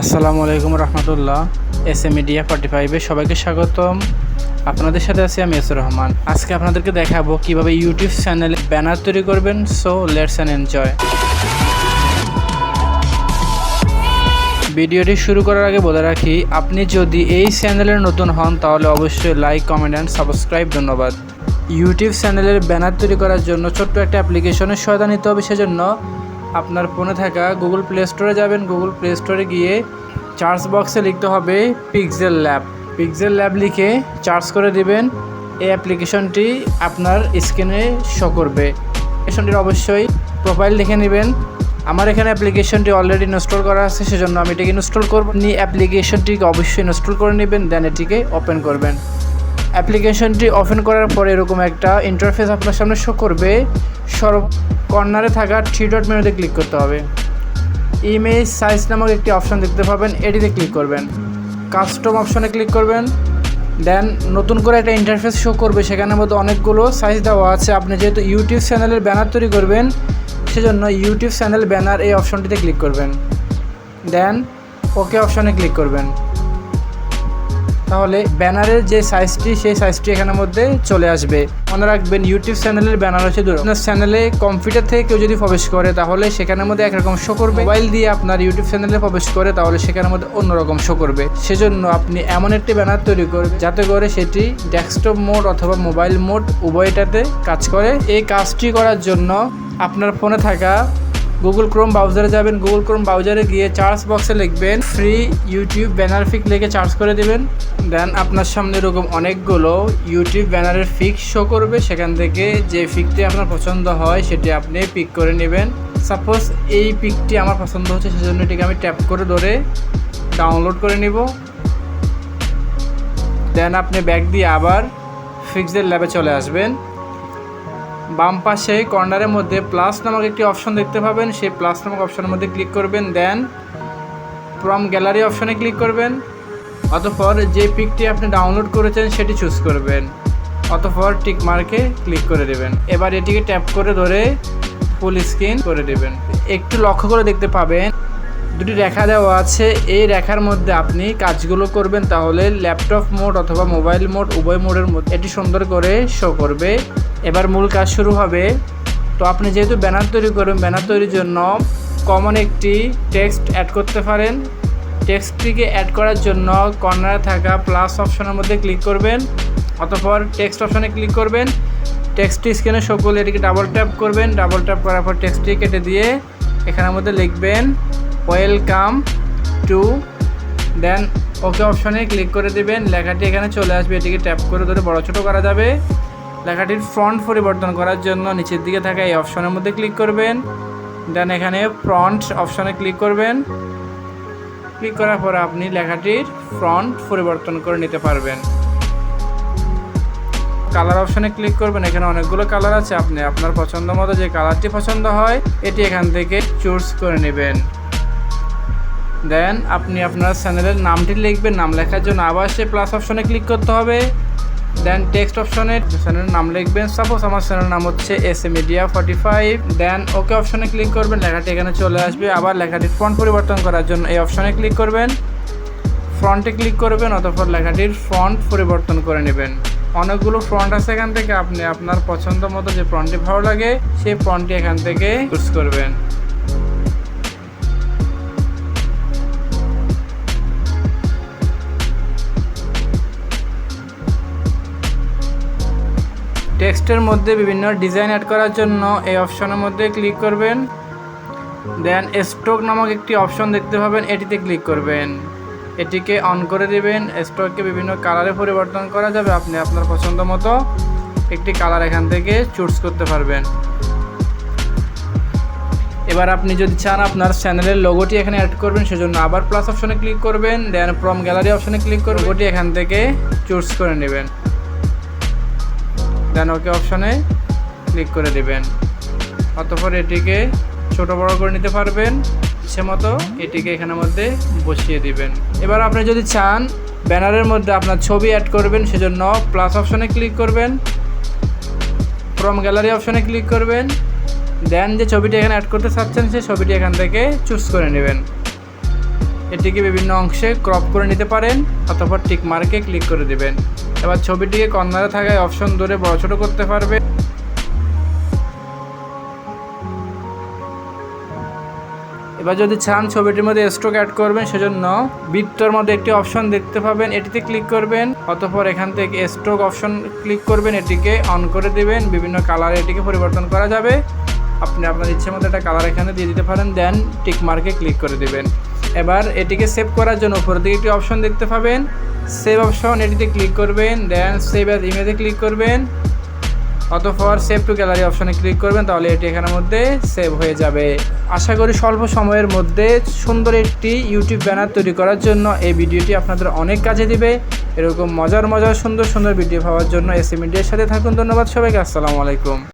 আসসালামু আলাইকুম রহমতুল্লাহ। S.A media 45-এ সবাইকে স্বাগতম। আপনাদের সাথে আছি আমি S.A রহমান। আজকে আপনাদেরকে দেখাবো কিভাবে ইউটিউব চ্যানেলে ব্যানার তৈরি করবেন। So let's and enjoy. ভিডিওটি শুরু করার আগে বলে রাখি, আপনি যদি এই চ্যানেলের নতুন হন তাহলে অবশ্যই লাইক, কমেন্ট অ্যান্ড সাবস্ক্রাইব। ধন্যবাদ। ইউটিউব চ্যানেলের ব্যানার তৈরি করার জন্য ছোট্ট একটা অ্যাপ্লিকেশনের সহায়তা নিতে হবে। সেজন্য আপনার ফোনে থাকা গুগল প্লে স্টোরে যাবেন। গুগল প্লে স্টোরে গিয়ে সার্চ বক্সে লিখতে হবে পিক্সেল ল্যাব লিখে সার্চ করে দিবেন। এই অ্যাপ্লিকেশনটি আপনার স্ক্রিনে শো করবে। অ্যাপ্লিকেশনটির অবশ্যই প্রোফাইল লিখে নেবেন। আমার এখানে অ্যাপ্লিকেশনটি অলরেডি ইনস্টল করা আছে, সেজন্য আমি এটিকে ইনস্টল করব। আপনি অ্যাপ্লিকেশনটিকে অবশ্যই ইনস্টল করে নেবেন, দেন এটিকে ওপেন করবেন। অ্যাপ্লিকেশনটি ওপেন করার পরে এরকম একটা ইন্টারফেস আপনার সামনে শো করবে। কর্নারে থাকা 3 ডট মেনুতে ক্লিক করতে হবে। ইমেজ সাইজ নামক একটি অপশন দেখতে পাবেন, এটিতে ক্লিক করবেন। কাস্টম অপশনে ক্লিক করবেন। দেন নতুন করে একটা ইন্টারফেস শো করবে, সেখানের মধ্যে অনেকগুলো সাইজ দেওয়া আছে। আপনি যেহেতু ইউটিউব চ্যানেলের ব্যানার তৈরি করবেন, সেজন্য ইউটিউব চ্যানেল ব্যানার এই অপশনটিতে ক্লিক করবেন। দেন ওকে অপশনে ক্লিক করবেন। তাহলে ব্যানারের যে সাইজটি, সেই সাইজটি এখানের মধ্যে চলে আসবে। মনে রাখবেন, ইউটিউব চ্যানেলের ব্যানার হচ্ছে আপনার চ্যানেলে কম্পিউটার থেকে কেউ যদি প্রবেশ করে তাহলে সেখানের মধ্যে একরকম শো করবে। মোবাইল দিয়ে আপনার ইউটিউব চ্যানেলে প্রবেশ করে তাহলে সেখানের মধ্যে অন্যরকম শো করবে। সেজন্য আপনি এমন একটি ব্যানার তৈরি করবেন যাতে করে সেটি ডেস্কটপ মোড অথবা মোবাইল মোড উভয়টাতে কাজ করে। এই কাজটি করার জন্য আপনার ফোনে থাকা গুগল ক্রোম ব্রাউজারে যাবেন। গুগল ক্রোম ব্রাউজারে গিয়ে সার্চ বক্সে লিখবেন ফ্রি ইউটিউব ব্যানার ফিক লিখে সার্চ করে দেবেন। দেন আপনার সামনে এরকম অনেকগুলো ইউটিউব ব্যানারের ফিক শো করবে। সেখান থেকে যে ফিকটি আপনার পছন্দ হয় সেটি আপনি পিক করে নেবেন। সাপোজ এই পিকটি আমার পছন্দ হচ্ছে, সেজন্য এটিকে আমি ট্যাপ করে ধরে ডাউনলোড করে নিব। দেন আপনি ব্যাক দিয়ে আবার পিক্সেল ল্যাবে চলে আসবেন। বাম পাশে কর্নারের মধ্যে প্লাস নামক একটি অপশন দেখতে পাবেন, সেই প্লাস নামক অপশনের মধ্যে ক্লিক করবেন। দেন ফ্রম গ্যালারি অপশনে ক্লিক করবেন। অতঃপর যে পিকটি আপনি ডাউনলোড করেছেন সেটি চুজ করবেন। অতঃপর টিক মার্কে ক্লিক করে দেবেন। এবার এটিকে ট্যাপ করে ধরে ফুল স্ক্রিন করে দেবেন। একটু লক্ষ্য করে দেখতে পাবেন দুটি রেখা দেওয়া আছে। এই রেখার মধ্যে আপনি কাজগুলো করবেন, তাহলে ল্যাপটপ মোড অথবা মোবাইল মোড উভয় মোডের মধ্যে এটি সুন্দর করে শো করবে। এবার মূল কাজ শুরু হবে। তো আপনি যেহেতু ব্যানার তৈরি করবেন, ব্যানার তৈরির জন্য কমন একটি টেক্সট অ্যাড করতে পারেন। টেক্সটটিকে অ্যাড করার জন্য কর্নারে থাকা প্লাস অপশনের মধ্যে ক্লিক করবেন। অতঃপর টেক্সট অপশনে ক্লিক করবেন। টেক্সটটি স্ক্রিনে শো করলে এটিকে ডাবল ট্যাপ করবেন। ডাবল ট্যাপ করার পর টেক্সটটি কেটে দিয়ে এখানের মধ্যে লিখবেন ওয়েলকাম টু। দেন ওকে অপশনে ক্লিক করে দেবেন। লেখাটি এখানে চলে আসবে, এটিকে ট্যাপ করে ধরে বড় ছোটো করা যাবে। লেখাটির ফন্ট পরিবর্তন করার জন্য নিচের দিকে থাকা এই অপশনের মধ্যে ক্লিক করবেন। দেন এখানে ফন্ট অপশনে ক্লিক করবেন। ক্লিক করার পর আপনি লেখাটির ফন্ট পরিবর্তন করে নিতে পারবেন। কালার অপশনে ক্লিক করবেন। এখানে অনেকগুলো কালার আছে, আপনি আপনার পছন্দ মতো যে কালারটি পছন্দ হয় এটি এখান থেকে চুজ করে নেবেন। দেন আপনি আপনার চ্যানেলের নামটি লিখবেন। নাম লেখার জন্য আবার সেই প্লাস অপশনে ক্লিক করতে হবে। দেন টেক্সট অপশনে চ্যানেলের নাম লিখবেন। সাপোজ আমার চ্যানেলের নাম হচ্ছে S.A MEDIA 45। দেন ওকে অপশনে ক্লিক করবেন। লেখাটি এখানে চলে আসবে। আবার লেখাটির ফন্ট পরিবর্তন করার জন্য এই অপশনে ক্লিক করবেন। ফন্টে ক্লিক করবেন। অতঃপর লেখাটির ফন্ট পরিবর্তন করে নেবেন। অনেকগুলো ফন্ট আছে, এখান থেকে আপনি আপনার পছন্দ মতো যে ফন্টটি ভালো লাগে সেই ফন্টটি এখান থেকে চুজ করবেন। টেক্সটের মধ্যে বিভিন্ন ডিজাইন অ্যাড করার জন্য এই অপশনের মধ্যে ক্লিক করবেন। দেন স্টক নামক একটি অপশন দেখতে পাবেন, এটিতে ক্লিক করবেন। এটিকে অন করে দেবেন। স্টককে বিভিন্ন কালারে পরিবর্তন করা যাবে। আপনি আপনার পছন্দ মতো একটি কালার এখান থেকে চুজ করতে পারবেন। এবার আপনি যদি চান আপনার চ্যানেলের লোগোটি এখানে অ্যাড করবেন, সেজন্য আবার প্লাস অপশনে ক্লিক করবেন। দেন ফ্রম গ্যালারি অপশনে ক্লিক করে লোগোটি এখান থেকে চুজ করে নেবেন। দেন ওকে অপশনে ক্লিক করে দেবেন। অতঃপর এটিকে ছোট বড় করে নিতে পারবেন ইচ্ছে মতো। এটিকে এখানের মধ্যে বসিয়ে দিবেন। এবার আপনি যদি চান ব্যানারের মধ্যে আপনার ছবি অ্যাড করবেন, সেজন্য প্লাস অপশনে ক্লিক করবেন। ফ্রম গ্যালারি অপশনে ক্লিক করবেন। দেন যে ছবিটি এখানে অ্যাড করতে চাচ্ছেন সেই ছবিটি এখান থেকে চুজ করে নেবেন। এটিকে বিভিন্ন অংশে ক্রপ করে নিতে পারেন অথবা টিক মার্কে ক্লিক করে দিবেন। এবার ছবিটিকে কর্নারে থাকা অপশন ধরে বড় ছোট করতে পারবেন। এবার যদি চান ছবিটির মধ্যে স্ট্রোক অ্যাড করবেন, সেজন্য বৃত্তর মধ্যে একটি অপশন দেখতে পাবেন, এটিতে ক্লিক করবেন। অতঃপর এখান থেকে স্ট্রোক অপশন ক্লিক করবেন, এটিকে অন করে দিবেন। বিভিন্ন কালারে এটিকে পরিবর্তন করা যাবে। আপনি আপনার ইচ্ছে মতো একটা কালার এখানে দিয়ে দিতে পারেন, দেন টিক মার্কে ক্লিক করে দিবেন। এবার এটিকে সেভ করার জন্য উপরের দিকে একটি অপশন দেখতে পাবেন, সেভ অপশন, এটিতে ক্লিক করবেন। দেন সেভ অ্যাজ ইমেজে ক্লিক করবেন। অতঃপর সেভ টু গ্যালারি অপশনে ক্লিক করবেন, তাহলে এটি এখানের মধ্যে সেভ হয়ে যাবে। আশা করি স্বল্প সময়ের মধ্যে সুন্দর একটি ইউটিউব ব্যানার তৈরি করার জন্য এই ভিডিওটি আপনাদের অনেক কাজে দিবে। এরকম মজার সুন্দর ভিডিও পাওয়ার জন্য এসএ মিডিয়ার সাথে থাকুন। ধন্যবাদ সবাইকে। আসসালামু আলাইকুম।